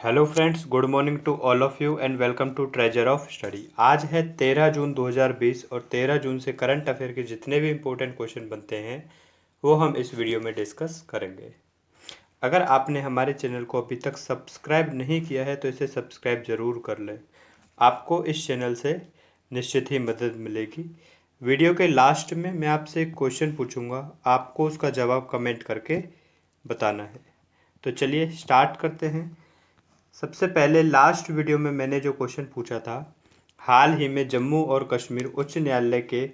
Hello friends, good morning to all of you and welcome to treasure of study. आज है 13 जून 2020 और 13 जून से current affair के जितने भी इम्पोर्टेंट क्वेश्चन बनते हैं वो हम इस वीडियो में डिस्कस करेंगे। अगर आपने हमारे चैनल को अभी तक सब्सक्राइब नहीं किया है तो इसे सब्सक्राइब ज़रूर कर लें। आपको इस चैनल से निश्चित ही मदद मिलेगी। वीडियो के लास्ट में मैं आपसे एक क्वेश्चन पूछूंगा, आपको उसका जवाब कमेंट करके बताना है। तो चलिए स्टार्ट करते हैं। सबसे पहले लास्ट वीडियो में मैंने जो क्वेश्चन पूछा था, हाल ही में जम्मू और कश्मीर उच्च न्यायालय के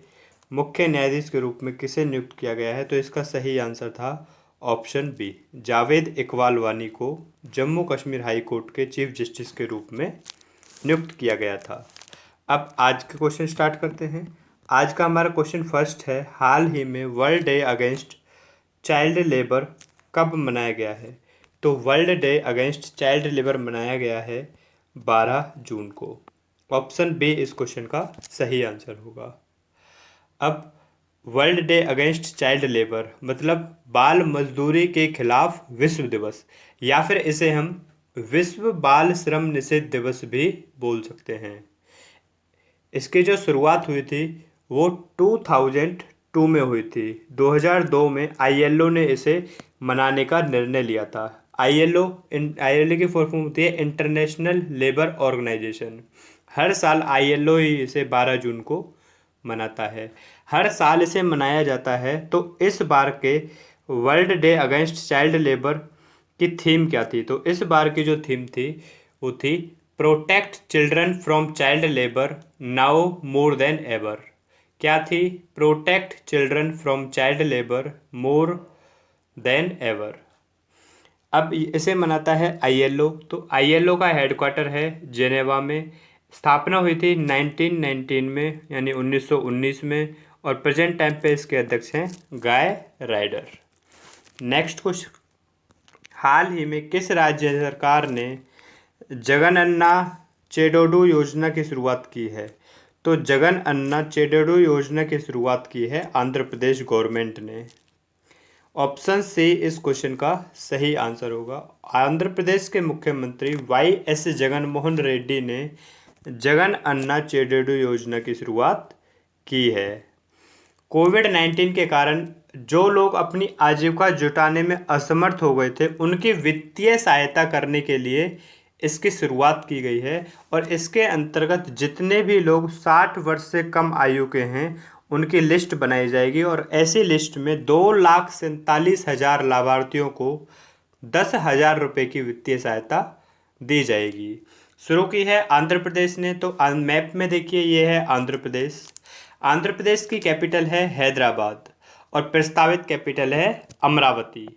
मुख्य न्यायाधीश के रूप में किसे नियुक्त किया गया है, तो इसका सही आंसर था ऑप्शन बी, जावेद इकबाल वानी को जम्मू कश्मीर हाई कोर्ट के चीफ जस्टिस के रूप में नियुक्त किया गया था। अब आज के क्वेश्चन स्टार्ट करते हैं। आज का हमारा क्वेश्चन फर्स्ट है, हाल ही में world day against child labour कब मनाया गया है? तो world day against child labour मनाया गया है 12 जून को। ऑप्शन बी इस क्वेश्चन का सही आंसर होगा। अब world day against child labour मतलब बाल मजदूरी के खिलाफ विश्व दिवस, या फिर इसे हम विश्व बाल श्रम निषेध दिवस भी बोल सकते हैं। इसकी जो शुरुआत हुई थी वो 2002 में हुई थी। 2002 में आईएलओ ने इसे मनाने का निर्णय लिया था। आईएलओ की फुल फॉर्म होती है इंटरनेशनल लेबर ऑर्गेनाइजेशन। हर साल आईएलओ ही इसे 12 जून को मनाता है। हर साल इसे मनाया जाता है। तो इस बार के world day against child labour की थीम क्या थी? तो इस बार की जो थीम थी वो थी protect children from child labour now more than ever. क्या थी? Protect children from child labour more than ever. अब इसे मनाता है आईएलओ। तो आईएलओ का हेडक्वार्टर है जेनेवा में। स्थापना हुई थी 1919 में, यानी 1919 में, और प्रेजेंट टाइम पे इसके अध्यक्ष हैं गाय राइडर। नेक्स्ट क्वेश्चन, हाल ही में किस राज्य सरकार ने जगनन्ना चेडोडू योजना की शुरुआत की है? तो जगनन्ना चेडोडू योजना की शुरुआत की है आंध्र प्रदेश गवर्नमेंट ने। ऑप्शन सी इस क्वेश्चन का सही आंसर होगा। आंध्र प्रदेश के मुख्यमंत्री वाई.एस. जगनमोहन रेड्डी ने जगनन्ना चेडोडू योजना की शुरुआत की है। कोविड-19 के कारण जो लोग अपनी आजीविका जुटाने में असमर्थ हो गए थे उनकी वित्तीय सहायता करने के लिए इसकी शुरुआत की गई है। और इसके अंतर्गत जितने भी लोग 60 वर्ष से कम आयु के हैं उनकी लिस्ट बनाई जाएगी और ऐसी लिस्ट में 2,47,000 लाभार्थियों को 10,000 रुपये की वित्तीय सहायता दी जाएगी। शुरू की है आंध्र प्रदेश ने। तो मैप में देखिए, ये है आंध्र प्रदेश। आंध्र प्रदेश की कैपिटल है हैदराबाद और प्रस्तावित कैपिटल है अमरावती।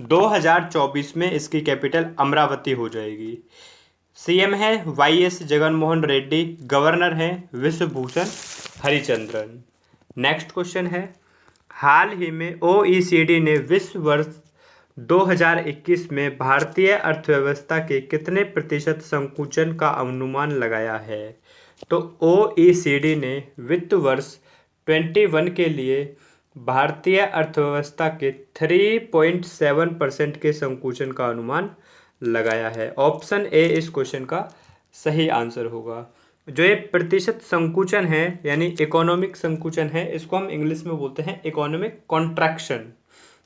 2024 में इसकी कैपिटल अमरावती हो जाएगी। सीएम है वाई.एस. जगनमोहन रेड्डी, गवर्नर हैं विश्वभूषण हरिचंद्रन। नेक्स्ट क्वेश्चन है, हाल ही में ओईसीडी ने विश्व वर्ष 2021 में भारतीय अर्थव्यवस्था के कितने प्रतिशत संकुचन का अनुमान लगाया है? तो ओईसीडी ने वित्त वर्ष 21 के लिए भारतीय अर्थव्यवस्था के 3.7% के संकुचन का अनुमान लगाया है। ऑप्शन ए इस क्वेश्चन का सही आंसर होगा। जो ये प्रतिशत संकुचन है यानी इकोनॉमिक संकुचन है, इसको हम इंग्लिश में बोलते हैं इकोनॉमिक कॉन्ट्रैक्शन,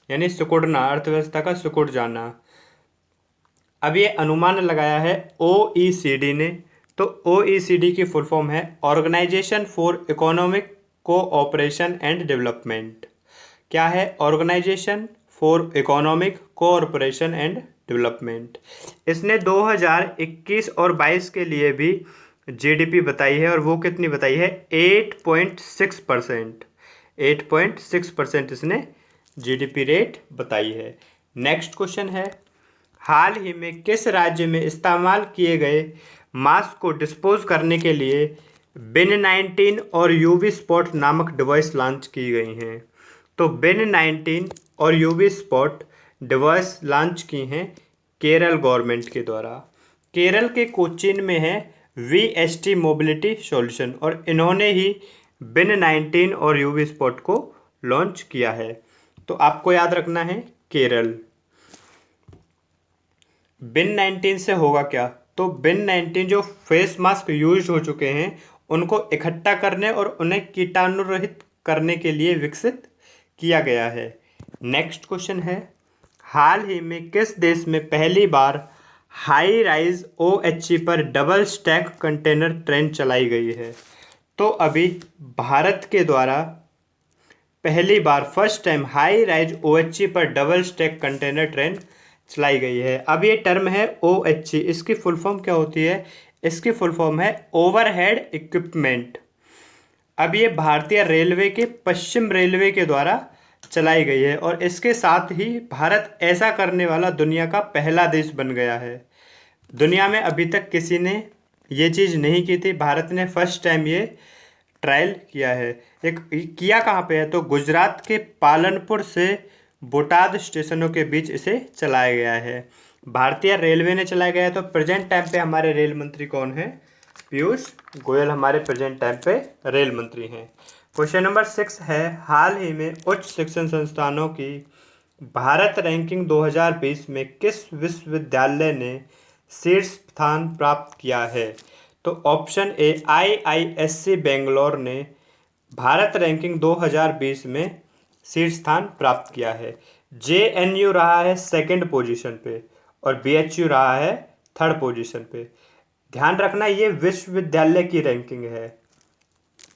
यानी सिकुड़ना, अर्थव्यवस्था का सिकुड़ जाना। अब ये अनुमान लगाया है ओईसीडी ने। तो ओईसीडी की फुल फॉर्म है organisation for economic cooperation and development. क्या है? Organisation for economic cooperation and development. इसने 2021 और 22 के लिए भी जीडीपी बताई है और वो कितनी बताई है? 8.6%। 8.6% इसने जीडीपी रेट बताई है। नेक्स्ट क्वेश्चन है, हाल ही में किस राज्य में इस्तेमाल किए गए मास्क को डिस्पोज करने के लिए बिन 19 और यूवी स्पॉट नामक डिवाइस लॉन्च की गई हैं? तो बिन 19 और यूवी स्पॉट डिवाइस लॉन्च की हैं केरल गवर्नमेंट के द्वारा। केरल के कोचीन में है वीएसटी मोबिलिटी सॉल्यूशन और इन्होंने ही बिन 19 और यूवी स्पॉट को लॉन्च किया है। तो आपको याद रखना है केरल। बिन 19 से होगा क्या? तो बिन 19 जो फेस मास्क यूज हो चुके हैं उनको इकट्ठा करने और उन्हें कीटाणु रहित करने के लिए विकसित किया गया है। नेक्स्ट क्वेश्चन है, हाल ही में किस देश में पहली बार हाई राइज OHC पर डबल स्टैक कंटेनर ट्रेन चलाई गई है? तो अभी भारत के द्वारा पहली बार first time high rise OHC पर डबल स्टैक कंटेनर ट्रेन चलाई गई है। अब ये टर्म है OHC, इसकी फुल फॉर्म क्या होती है? इसकी फुल फॉर्म है ओवरहेड इक्विपमेंट। अब ये भारतीय रेलवे के पश्चिम रेलवे के द्वारा चलाई गई है और इसके साथ ही भारत ऐसा करने वाला दुनिया का पहला देश बन गया है। दुनिया में अभी तक किसी ने ये चीज़ नहीं की थी, भारत ने फर्स्ट टाइम ये ट्रायल किया है। एक किया कहाँ पे है? तो गुजरात के पालनपुर से बोटाद स्टेशनों के बीच इसे चलाया गया है। भारतीय रेलवे ने चलाया गया है। तो प्रेजेंट टाइम पे हमारे रेल मंत्री कौन है? पीयूष गोयल हमारे प्रेजेंट टाइम पे रेल मंत्री हैं। क्वेश्चन नंबर 6 है, हाल ही में उच्च शिक्षण संस्थानों की भारत रैंकिंग 2020 में किस विश्वविद्यालय ने शीर्ष स्थान प्राप्त किया है? तो ऑप्शन ए IISc बेंगलोर ने भारत रैंकिंग 2020 में शीर्ष स्थान प्राप्त किया है। JNU रहा है सेकंड पोजीशन पे और BHU रहा है थर्ड पोजीशन पे। ध्यान रखना ये विश्वविद्यालय की रैंकिंग है।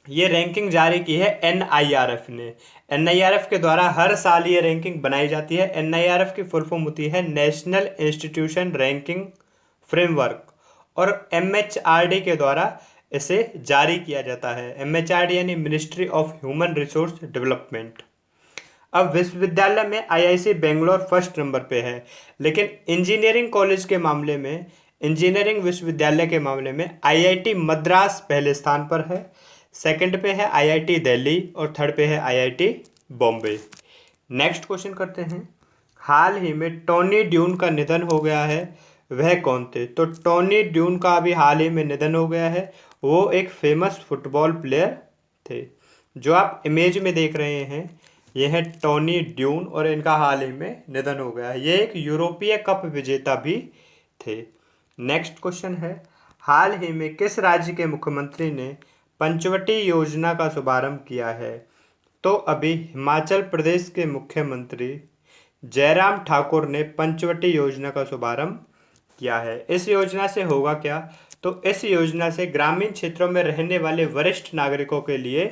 ये रैंकिंग जारी की है NIRF ने। NIRF के द्वारा हर साल ये रैंकिंग बनाई जाती है। NIRF की फुल फॉर्म होती है नेशनल इंस्टीट्यूशन रैंकिंग फ्रेमवर्क और MHRD के द्वारा इसे जारी किया जाता है। MHRD यानी ministry of human resource development. अब विश्वविद्यालय में IIC बेंगलोर फर्स्ट नंबर पे है, लेकिन इंजीनियरिंग कॉलेज के मामले में, इंजीनियरिंग विश्वविद्यालय के मामले में IIT मद्रास पहले स्थान पर है, सेकंड पे है IIT दिल्ली और थर्ड पे है IIT बॉम्बे। नेक्स्ट क्वेश्चन करते हैं, हाल ही में टोनी ड्यून का निधन हो गया है, वह कौन थे? तो टोनी ड्यून का अभी हाल ही में निधन हो गया है। वो एक फेमस फुटबॉल प्लेयर थे। जो आप इमेज में देख रहे हैं ये है टोनी ड्यून और इनका हाल ही में निधन हो गया है। ये एक यूरोपीय कप विजेता भी थे। नेक्स्ट क्वेश्चन है, हाल ही में किस राज्य के मुख्यमंत्री ने पंचवटी योजना का शुभारंभ किया है? तो अभी हिमाचल प्रदेश के मुख्यमंत्री जयराम ठाकुर ने पंचवटी योजना का शुभारंभ किया है। इस योजना से होगा क्या? तो इस योजना से ग्रामीण क्षेत्रों में रहने वाले वरिष्ठ नागरिकों के लिए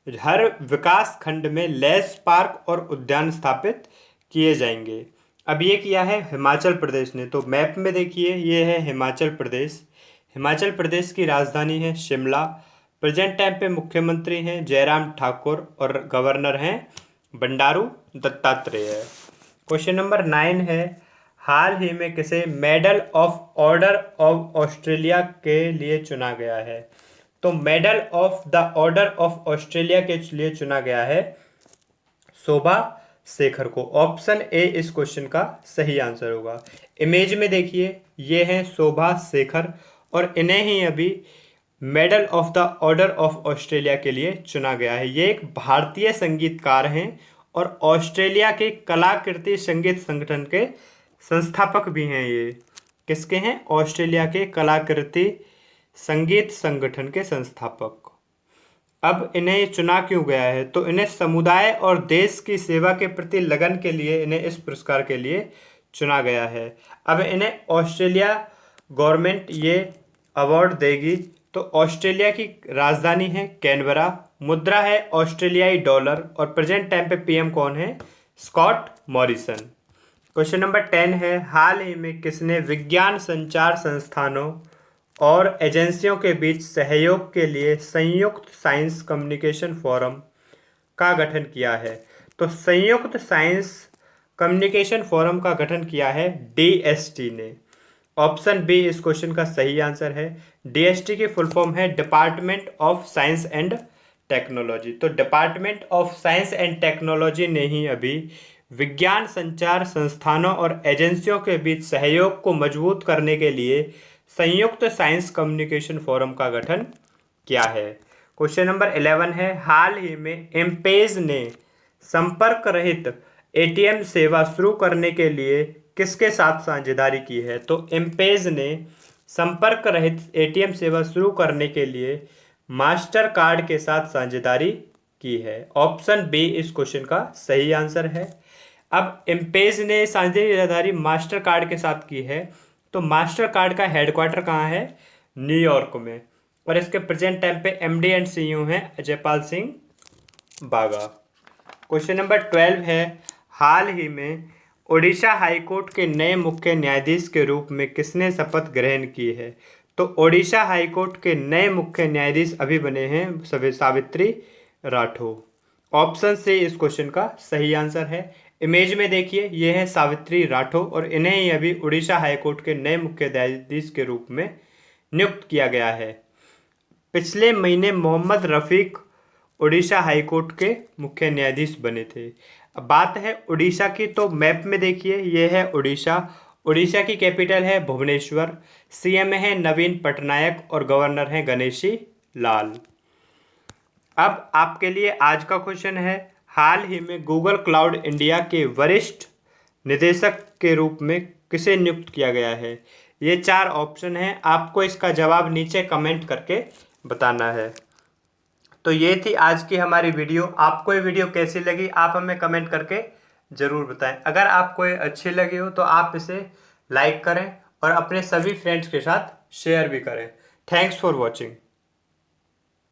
हर विकास खंड में लेस पार्क और उद्यान स्थापित किए जाएंगे। अब ये किया है हिमाचल प्रदेश ने। तो मैप में देखिए ये है हिमाचल प्रदेश। हिमाचल प्रदेश की राजधानी है शिमला। प्रेजेंट टाइम पे मुख्यमंत्री हैं जयराम ठाकुर और गवर्नर हैं बंडारू दत्तात्रेय। क्वेश्चन नंबर 9 है, हाल ही में किसे medal of order of Australia के लिए चुना गया है? तो medal of the order of Australia के लिए चुना गया है शोभा शेखर को। ऑप्शन ए इस क्वेश्चन का सही आंसर होगा। इमेज में देखिए ये हैं शोभा शेखर और इन्हें ही अभी medal of the order of Australia के लिए चुना गया है। ये एक भारतीय संगीतकार हैं और ऑस्ट्रेलिया के कलाकृति संगीत संगठन के संस्थापक भी हैं। ये किसके हैं? ऑस्ट्रेलिया के कलाकृति संगीत संगठन के संस्थापक। अब इन्हें चुना क्यों गया है? तो इन्हें समुदाय और देश की सेवा के प्रति लगन के लिए इन्हें इस पुरस्कार के लिए चुना गया है। अब इन्हें ऑस्ट्रेलिया गवर्नमेंट ये अवार्ड देगी। तो ऑस्ट्रेलिया की राजधानी है कैनबरा, मुद्रा है ऑस्ट्रेलियाई डॉलर और प्रेजेंट टाइम पे PM कौन है? Scott Morrison. क्वेश्चन नंबर 10 है, हाल ही में किसने विज्ञान संचार संस्थानों और एजेंसियों के बीच सहयोग के लिए संयुक्त साइंस कम्युनिकेशन फोरम का गठन किया है? तो संयुक्त साइंस कम्युनिकेशन फोरम का गठन किया है DST ने। ऑप्शन बी इस क्वेश्चन का सही आंसर है। DST की फुल फॉर्म है department of science and technology. तो department of science and technology ने ही अभी विज्ञान संचार संस्थानों और एजेंसियों के बीच सहयोग को मजबूत करने के लिए संयुक्त साइंस कम्युनिकेशन फोरम का गठन किया है। क्वेश्चन नंबर 11 है, हाल ही में एमपेज ने संपर्क रहित ATM सेवा शुरू करने के लिए किसके साथ साझेदारी की है? तो एम-पेज ने संपर्क रहित एटीएम सेवा शुरू करने के लिए मास्टर कार्ड के साथ साझेदारी की है। ऑप्शन बी इस क्वेश्चन का सही आंसर है। अब एम-पेज ने साझेदारी मास्टर कार्ड के साथ की है, तो मास्टर कार्ड का हेडक्वार्टर कहाँ है? न्यूयॉर्क में। और इसके प्रेजेंट टाइम पे एमडी एंड सीईओ हैं अजयपाल सिंह बागा। क्वेश्चन नंबर 12 है, हाल ही में ओडिशा हाईकोर्ट के नए मुख्य न्यायाधीश के रूप में किसने शपथ ग्रहण की है? तो ओडिशा हाईकोर्ट के नए मुख्य न्यायाधीश अभी बने हैं सावित्री राठौर। ऑप्शन से इस क्वेश्चन का सही आंसर है। इमेज में देखिए, ये है सावित्री राठौर और इन्हें ही अभी उड़ीसा हाईकोर्ट के नए मुख्य न्यायाधीश के रूप में नियुक्त किया गया है। पिछले महीने मोहम्मद रफीक उड़ीसा हाईकोर्ट के मुख्य न्यायाधीश बने थे। अब बात है उड़ीसा की, तो मैप में देखिए, ये है उड़ीसा। उड़ीसा की कैपिटल है भुवनेश्वर। सीएम है नवीन पटनायक और गवर्नर है गणेशी लाल। अब आपके लिए आज का क्वेश्चन है, हाल ही में गूगल क्लाउड इंडिया के वरिष्ठ निदेशक के रूप में किसे नियुक्त किया गया है? ये 4 ऑप्शन हैं, आपको इसका जवाब नीचे कमेंट करके बताना है। तो ये थी आज की हमारी वीडियो। आपको ये वीडियो कैसी लगी आप हमें कमेंट करके ज़रूर बताएं। अगर आपको ये अच्छी लगी हो तो आप इसे लाइक करें और अपने सभी फ्रेंड्स के साथ शेयर भी करें। Thanks for watching.